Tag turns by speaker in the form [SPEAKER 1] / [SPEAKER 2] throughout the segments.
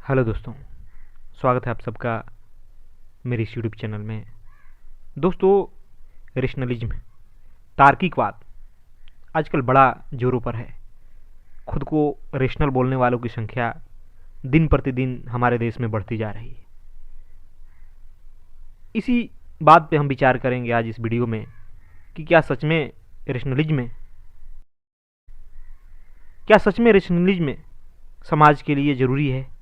[SPEAKER 1] Hello दोस्तों, स्वागत है आप सबका मेरे इस यूट्यूब चैनल में। दोस्तों, रेशनलिज्म, तार्किकवाद आजकल बड़ा जोरों पर है। खुद को रेशनल बोलने वालों की संख्या दिन प्रतिदिन हमारे देश में बढ़ती जा रही है। इसी बात पे हम विचार करेंगे आज इस वीडियो में कि क्या सच में रेशनलिज्म समाज के लिए ज़रूरी है,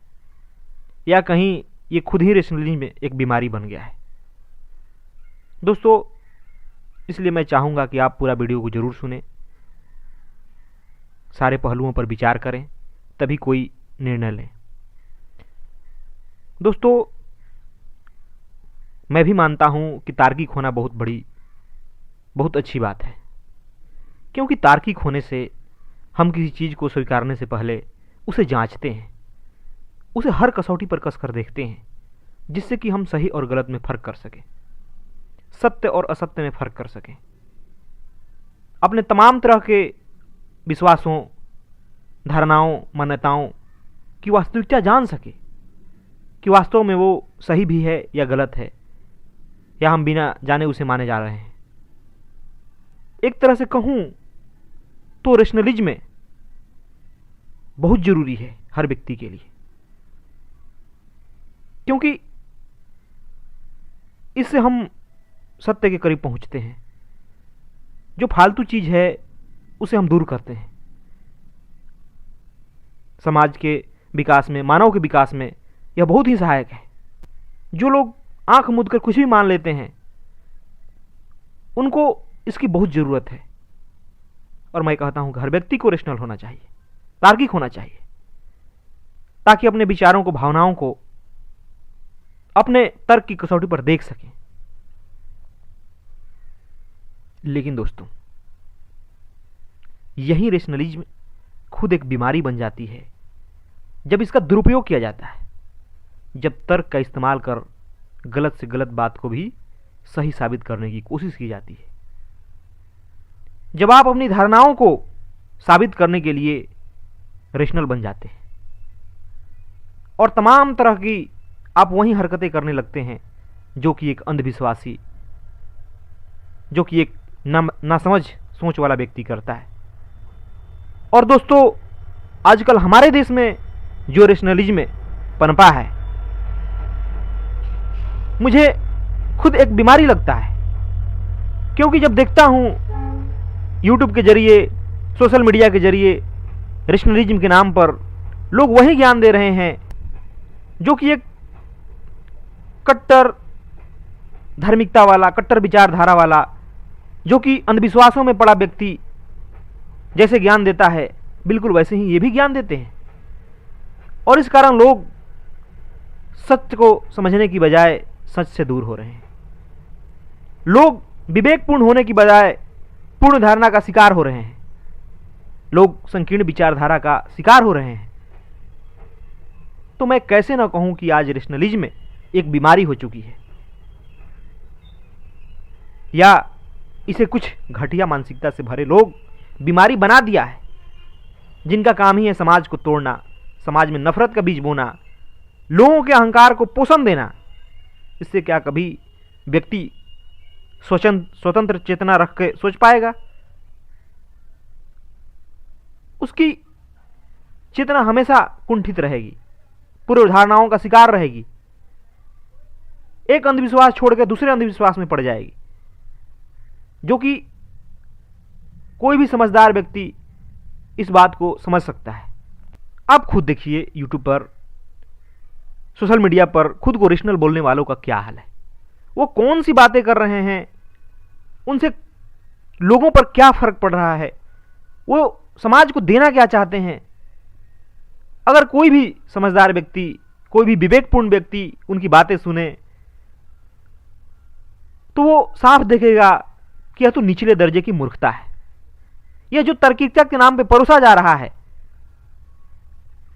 [SPEAKER 1] या कहीं ये खुद ही रेशनलिज्म में एक बीमारी बन गया है। दोस्तों, इसलिए मैं चाहूँगा कि आप पूरा वीडियो को ज़रूर सुनें, सारे पहलुओं पर विचार करें, तभी कोई निर्णय लें। दोस्तों, मैं भी मानता हूँ कि तार्किक होना बहुत अच्छी बात है, क्योंकि तार्किक होने से हम किसी चीज़ को स्वीकारने से पहले उसे जांचते हैं, उसे हर कसौटी पर कस कर देखते हैं, जिससे कि हम सही और गलत में फ़र्क कर सकें, सत्य और असत्य में फ़र्क कर सकें, अपने तमाम तरह के विश्वासों, धारणाओं, मान्यताओं की वास्तविकता जान सके कि वास्तव में वो सही भी है या गलत है, या हम बिना जाने उसे माने जा रहे हैं। एक तरह से कहूँ तो रेशनलिज्म बहुत ज़रूरी है हर व्यक्ति के लिए, क्योंकि इससे हम सत्य के करीब पहुंचते हैं। जो फालतू चीज़ है उसे हम दूर करते हैं। समाज के विकास में, मानव के विकास में यह बहुत ही सहायक है। जो लोग आंख मूंद कर कुछ भी मान लेते हैं, उनको इसकी बहुत ज़रूरत है। और मैं कहता हूं कि हर व्यक्ति को रेशनल होना चाहिए, तार्किक होना चाहिए, ताकि अपने विचारों को, भावनाओं को अपने तर्क की कसौटी पर देख सकें। लेकिन दोस्तों, यही रेशनलिज्म खुद एक बीमारी बन जाती है जब इसका दुरुपयोग किया जाता है, जब तर्क का इस्तेमाल कर गलत से गलत बात को भी सही साबित करने की कोशिश की जाती है। जब आप अपनी धारणाओं को साबित करने के लिए रेशनल बन जाते हैं और तमाम तरह की आप वही हरकतें करने लगते हैं जो कि एक अंधविश्वासी, जो कि एक नासमझ सोच वाला व्यक्ति करता है। और दोस्तों, आजकल हमारे देश में जो रेशनलिज्म पनपा है, मुझे खुद एक बीमारी लगता है, क्योंकि जब देखता हूं यूट्यूब के जरिए, सोशल मीडिया के जरिए रेशनलिज्म के नाम पर लोग वही ज्ञान दे रहे हैं जो कि एक कट्टर धार्मिकता वाला, कट्टर विचारधारा वाला, जो कि अंधविश्वासों में पड़ा व्यक्ति जैसे ज्ञान देता है, बिल्कुल वैसे ही ये भी ज्ञान देते हैं। और इस कारण लोग सत्य को समझने की बजाय सच से दूर हो रहे हैं। लोग विवेकपूर्ण होने की बजाय पूर्ण धारणा का शिकार हो रहे हैं। लोग संकीर्ण विचारधारा का शिकार हो रहे हैं। तो मैं कैसे ना कहूं कि आज रेशनलिज्म एक बीमारी हो चुकी है, या इसे कुछ घटिया मानसिकता से भरे लोग बीमारी बना दिया है, जिनका काम ही है समाज को तोड़ना, समाज में नफरत का बीज बोना, लोगों के अहंकार को पोषण देना। इससे क्या कभी व्यक्ति स्वतंत्र चेतना रख के सोच पाएगा? उसकी चेतना हमेशा कुंठित रहेगी, पूर्व धारणाओं का शिकार रहेगी, एक अंधविश्वास छोड़कर दूसरे अंधविश्वास में पड़ जाएगी, जो कि कोई भी समझदार व्यक्ति इस बात को समझ सकता है। आप खुद देखिए, यूट्यूब पर, सोशल मीडिया पर खुद को रेशनल बोलने वालों का क्या हाल है। वो कौन सी बातें कर रहे हैं, उनसे लोगों पर क्या फर्क पड़ रहा है, वो समाज को देना क्या चाहते हैं। अगर कोई भी समझदार व्यक्ति, कोई भी विवेकपूर्ण व्यक्ति उनकी बातें सुने, तो वो साफ देखेगा कि यह तो निचले दर्जे की मूर्खता है। यह जो तार्किकता के नाम पे परोसा जा रहा है,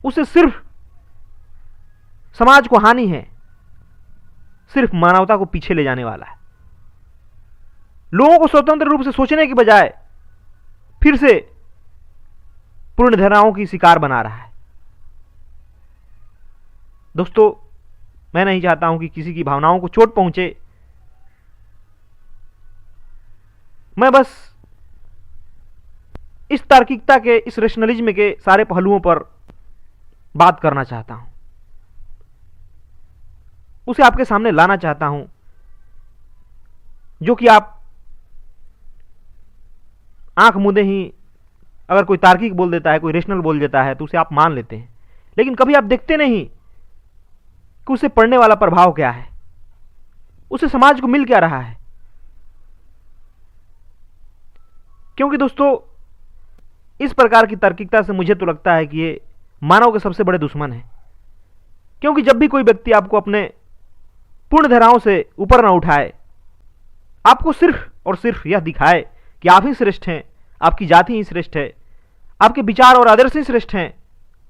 [SPEAKER 1] उसे सिर्फ समाज को हानि है, सिर्फ मानवता को पीछे ले जाने वाला है। लोगों को स्वतंत्र रूप से सोचने की बजाय फिर से पूर्ण धारणाओं की शिकार बना रहा है। दोस्तों, मैं नहीं चाहता हूं कि किसी की भावनाओं को चोट पहुंचे। मैं बस इस तार्किकता के, इस रेशनलिज्म के सारे पहलुओं पर बात करना चाहता हूं, उसे आपके सामने लाना चाहता हूं, जो कि आप आंख मूंदे ही अगर कोई तार्किक बोल देता है, कोई रेशनल बोल देता है तो उसे आप मान लेते हैं, लेकिन कभी आप देखते नहीं कि उसे पड़ने वाला प्रभाव क्या है, उसे समाज को मिल क्या रहा है। क्योंकि दोस्तों, इस प्रकार की तार्किकता से मुझे तो लगता है कि ये मानव के सबसे बड़े दुश्मन है। क्योंकि जब भी कोई व्यक्ति आपको अपने पूर्ण धाराओं से ऊपर न उठाए, आपको सिर्फ और सिर्फ यह दिखाए कि आप ही श्रेष्ठ हैं, आपकी जाति ही श्रेष्ठ है, आपके विचार और आदर्श ही श्रेष्ठ हैं,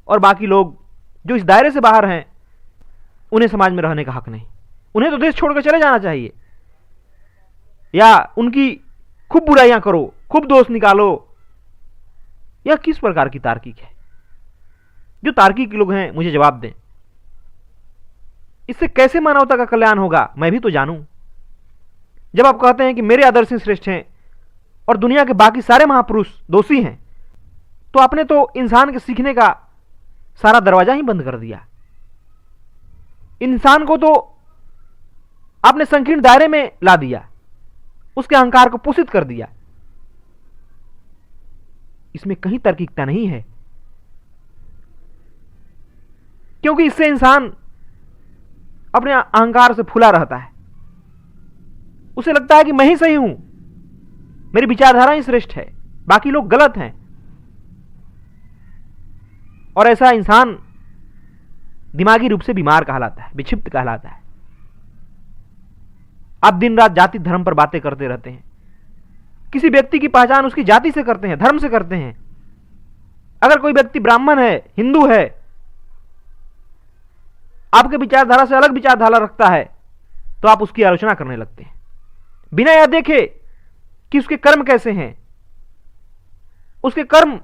[SPEAKER 1] और बाकी लोग जो इस दायरे से बाहर हैं उन्हें समाज में रहने का हक नहीं, उन्हें तो देश छोड़कर चले जाना चाहिए, या उनकी खूब बुराइयां करो, खूब दोष निकालो। यह किस प्रकार की तार्किक है? जो तार्किक लोग हैं मुझे जवाब दें। इससे कैसे मानवता का कल्याण होगा मैं भी तो जानूं। जब आप कहते हैं कि मेरे आदर्श श्रेष्ठ हैं और दुनिया के बाकी सारे महापुरुष दोषी हैं, तो आपने तो इंसान के सीखने का सारा दरवाजा ही बंद कर दिया। इंसान को तो आपने संकीर्ण दायरे में ला दिया, उसके अहंकार को पोषित कर दिया। इसमें कहीं तार्किकता नहीं है, क्योंकि इससे इंसान अपने अहंकार से फूला रहता है। उसे लगता है कि मैं ही सही हूं, मेरी विचारधारा ही श्रेष्ठ है, बाकी लोग गलत हैं। और ऐसा इंसान दिमागी रूप से बीमार कहलाता है, विक्षिप्त कहलाता है। आप दिन रात जाति धर्म पर बातें करते रहते हैं। किसी व्यक्ति की पहचान उसकी जाति से करते हैं, धर्म से करते हैं। अगर कोई व्यक्ति ब्राह्मण है, हिंदू है, आपके विचारधारा से अलग विचारधारा रखता है, तो आप उसकी आलोचना करने लगते हैं, बिना यह देखे कि उसके कर्म कैसे हैं। उसके कर्म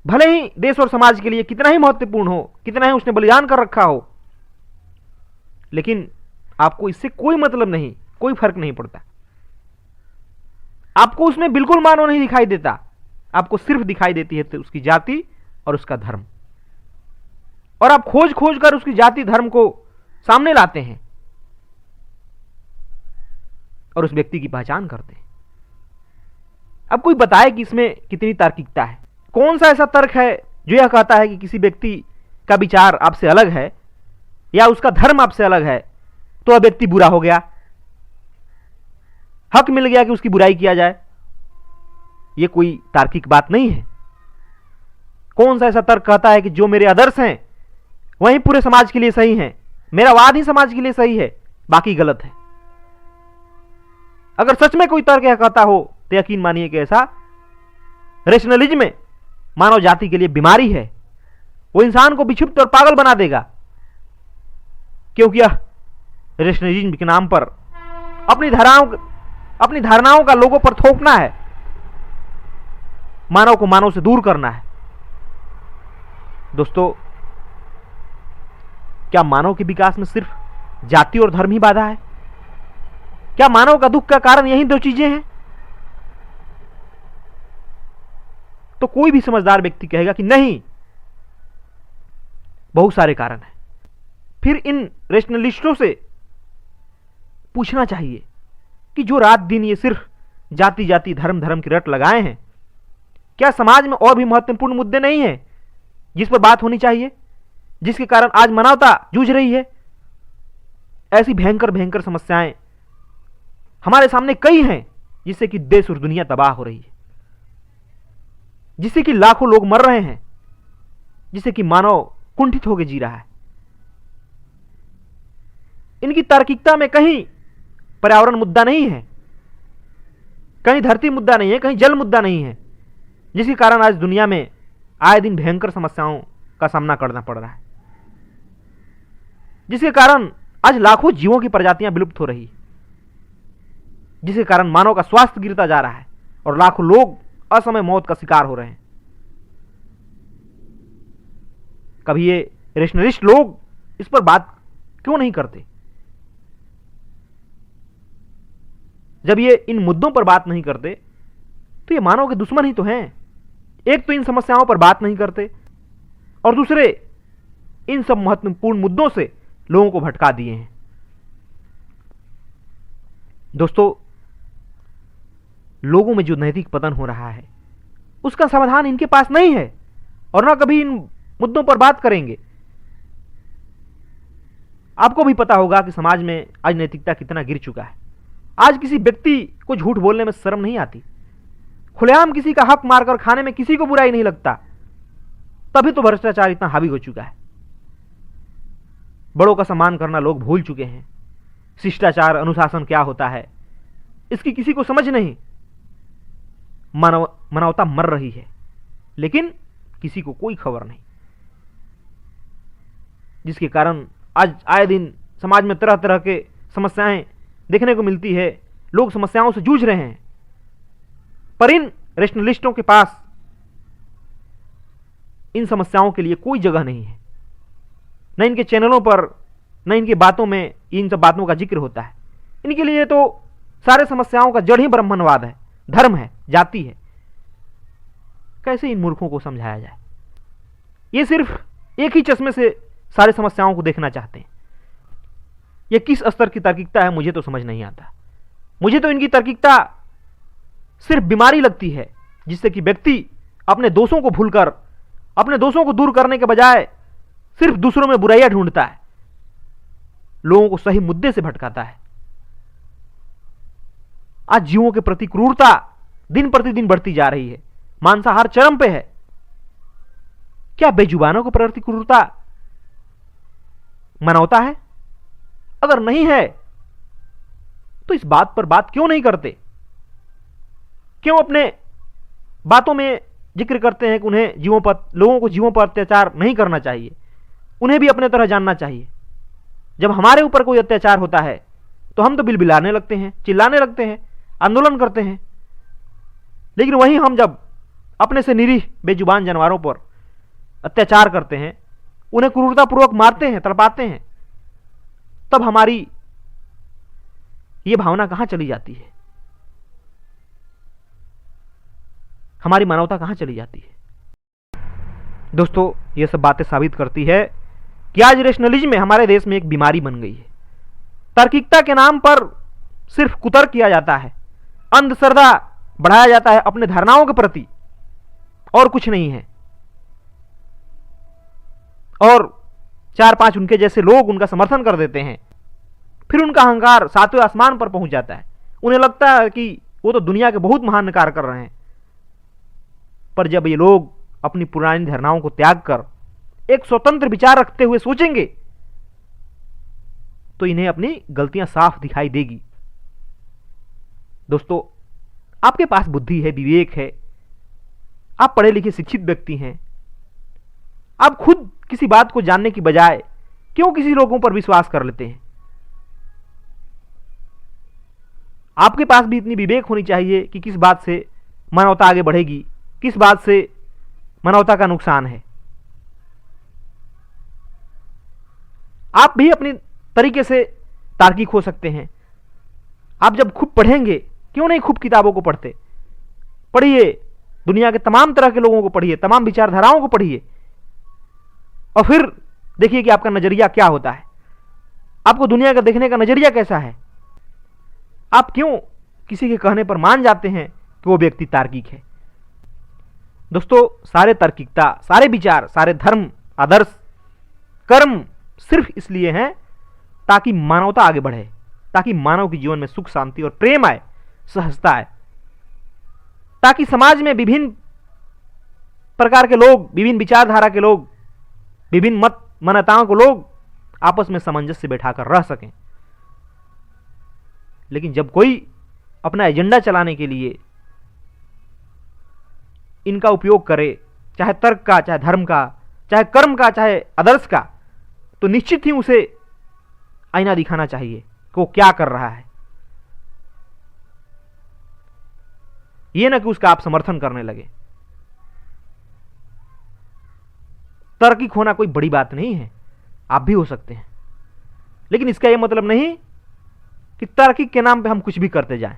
[SPEAKER 1] भले ही देश और समाज के लिए कितना ही महत्वपूर्ण हो, कितना ही उसने बलिदान कर रखा हो, लेकिन आपको इससे कोई मतलब नहीं, कोई फर्क नहीं पड़ता। आपको उसमें बिल्कुल मानव नहीं दिखाई देता, आपको सिर्फ दिखाई देती है तो उसकी जाति और उसका धर्म। और आप खोज खोज कर उसकी जाति धर्म को सामने लाते हैं और उस व्यक्ति की पहचान करते हैं। अब कोई बताए कि इसमें कितनी तार्किकता है? कौन सा ऐसा तर्क है जो यह कहता है कि किसी व्यक्ति का विचार आपसे अलग है या उसका धर्म आपसे अलग है तो वह व्यक्ति बुरा हो गया, हक मिल गया कि उसकी बुराई किया जाए? यह कोई तार्किक बात नहीं है। कौन सा ऐसा तर्क कहता है कि जो मेरे आदर्श हैं वही पूरे समाज के लिए सही हैं, मेरा वाद ही समाज के लिए सही है, बाकी गलत है? अगर सच में कोई तर्क यह कहता हो तो यकीन मानिए कि ऐसा रेशनलिज्म में मानव जाति के लिए बीमारी है। वो इंसान को विक्षिप्त और पागल बना देगा, क्योंकि यह रेशनलिज्म के नाम पर अपनी धारणाओं का लोगों पर थोपना है, मानव को मानव से दूर करना है। दोस्तों, क्या मानव के विकास में सिर्फ जाति और धर्म ही बाधा है? क्या मानव का दुख का कारण यही दो चीजें हैं? तो कोई भी समझदार व्यक्ति कहेगा कि नहीं, बहुत सारे कारण हैं। फिर इन रेशनलिस्टों से पूछना चाहिए कि जो रात दिन ये सिर्फ जाति जाति धर्म धर्म की रट लगाए हैं, क्या समाज में और भी महत्वपूर्ण मुद्दे नहीं हैं जिस पर बात होनी चाहिए, जिसके कारण आज मानवता जूझ रही है? ऐसी भयंकर भयंकर समस्याएं हमारे सामने कई हैं जिससे कि देश और दुनिया तबाह हो रही है, जिससे कि लाखों लोग मर रहे हैं, जिससे कि मानव कुंठित होकर जी रहा है। इनकी तार्किकता में कहीं पर्यावरण मुद्दा नहीं है, कहीं धरती मुद्दा नहीं है, कहीं जल मुद्दा नहीं है, जिसके कारण आज दुनिया में आए दिन भयंकर समस्याओं का सामना करना पड़ रहा है, जिसके कारण आज लाखों जीवों की प्रजातियां विलुप्त हो रही है, जिसके कारण मानव का स्वास्थ्य गिरता जा रहा है और लाखों लोग असमय मौत का शिकार हो रहे हैं। कभी ये रेशनलिस्ट लोग इस पर बात क्यों नहीं करते? जब ये इन मुद्दों पर बात नहीं करते तो ये मानव के दुश्मन ही तो हैं। एक तो इन समस्याओं पर बात नहीं करते और दूसरे इन सब महत्वपूर्ण मुद्दों से लोगों को भटका दिए हैं। दोस्तों, लोगों में जो नैतिक पतन हो रहा है उसका समाधान इनके पास नहीं है और ना कभी इन मुद्दों पर बात करेंगे। आपको भी पता होगा कि समाज में आज नैतिकता कितना गिर चुका है। आज किसी व्यक्ति को झूठ बोलने में शर्म नहीं आती, खुलेआम किसी का हक मारकर खाने में किसी को बुराई नहीं लगता। तभी तो भ्रष्टाचार इतना हावी हो चुका है। बड़ों का सम्मान करना लोग भूल चुके हैं। शिष्टाचार, अनुशासन क्या होता है इसकी किसी को समझ नहीं। मानवता मर रही है लेकिन किसी को कोई खबर नहीं, जिसके कारण आज आए दिन समाज में तरह तरह के समस्याएं देखने को मिलती है। लोग समस्याओं से जूझ रहे हैं, पर इन रेशनलिस्टों के पास इन समस्याओं के लिए कोई जगह नहीं है। न इनके चैनलों पर, न इनकी बातों में इन सब बातों का जिक्र होता है। इनके लिए तो सारे समस्याओं का जड़ ही ब्राह्मणवाद है, धर्म है, जाति है। कैसे इन मूर्खों को समझाया जाए? ये सिर्फ एक ही चश्मे से सारी समस्याओं को देखना चाहते हैं। ये किस स्तर की तार्किकता है मुझे तो समझ नहीं आता। मुझे तो इनकी तार्किकता सिर्फ बीमारी लगती है, जिससे कि व्यक्ति अपने दोषों को भूलकर, अपने दोषों को दूर करने के बजाय सिर्फ दूसरों में बुराइयां ढूंढता है, लोगों को सही मुद्दे से भटकाता है। आज जीवों के प्रति क्रूरता दिन प्रतिदिन बढ़ती जा रही है। मांसाहार चरम पे है। क्या बेजुबानों के प्रति क्रूरता मानवता है? अगर नहीं है तो इस बात पर बात क्यों नहीं करते? क्यों अपने बातों में जिक्र करते हैं कि उन्हें लोगों को जीवों पर अत्याचार नहीं करना चाहिए, उन्हें भी अपने तरह जानना चाहिए। जब हमारे ऊपर कोई अत्याचार होता है तो हम तो बिलबिलाने लगते हैं, चिल्लाने लगते हैं, आंदोलन करते हैं। लेकिन वहीं हम जब अपने से निरीह बेजुबान जानवरों पर अत्याचार करते हैं, उन्हें क्रूरतापूर्वक मारते हैं, तड़पाते हैं, तब हमारी ये भावना कहां चली जाती है? हमारी मानवता कहां चली जाती है? दोस्तों, ये सब बातें साबित करती है कि आज रेशनलिज्म हमारे देश में एक बीमारी बन गई है। तार्किकता के नाम पर सिर्फ कुतर्क किया जाता है, अंधश्रद्धा बढ़ाया जाता है अपने धारणाओं के प्रति, और कुछ नहीं है। और 4-5 उनके जैसे लोग उनका समर्थन कर देते हैं। फिर उनका अहंकार 7वें आसमान पर पहुंच जाता है। उन्हें लगता है कि वो तो दुनिया के बहुत महान कार्य कर रहे हैं। पर जब ये लोग अपनी पुरानी धारणाओं को त्याग कर एक स्वतंत्र विचार रखते हुए सोचेंगे तो इन्हें अपनी गलतियां साफ दिखाई देगी। दोस्तों, आपके पास बुद्धि है, विवेक है, आप पढ़े लिखे शिक्षित व्यक्ति हैं। आप खुद किसी बात को जानने की बजाय क्यों किसी लोगों पर विश्वास कर लेते हैं? आपके पास भी इतनी विवेक होनी चाहिए कि किस बात से मानवता आगे बढ़ेगी, किस बात से मानवता का नुकसान है। आप भी अपनी तरीके से तार्किक हो सकते हैं। आप जब खूब पढ़ेंगे, क्यों नहीं खूब किताबों को पढ़ते? पढ़िए, दुनिया के तमाम तरह के लोगों को पढ़िए, तमाम विचारधाराओं को पढ़िए, और फिर देखिए कि आपका नजरिया क्या होता है, आपको दुनिया का देखने का नजरिया कैसा है। आप क्यों किसी के कहने पर मान जाते हैं कि वो व्यक्ति तार्किक है? दोस्तों, सारे तार्किकता, सारे विचार, सारे धर्म, आदर्श, कर्म सिर्फ इसलिए हैं ताकि मानवता आगे बढ़े, ताकि मानव के जीवन में सुख, शांति और प्रेम आए, सहजता आए, ताकि समाज में विभिन्न प्रकार के लोग, विभिन्न विचारधारा के लोग, विभिन्न मत मान्यताओं के लोग आपस में सामंजस्य बैठाकर रह सकें। लेकिन जब कोई अपना एजेंडा चलाने के लिए इनका उपयोग करे, चाहे तर्क का, चाहे धर्म का, चाहे कर्म का, चाहे आदर्श का, तो निश्चित ही उसे आईना दिखाना चाहिए कि वो क्या कर रहा है। यह ना कि उसका आप समर्थन करने लगे। तार्किक होना कोई बड़ी बात नहीं है, आप भी हो सकते हैं। लेकिन इसका यह मतलब नहीं कि तार्किक के नाम पे हम कुछ भी करते जाएं।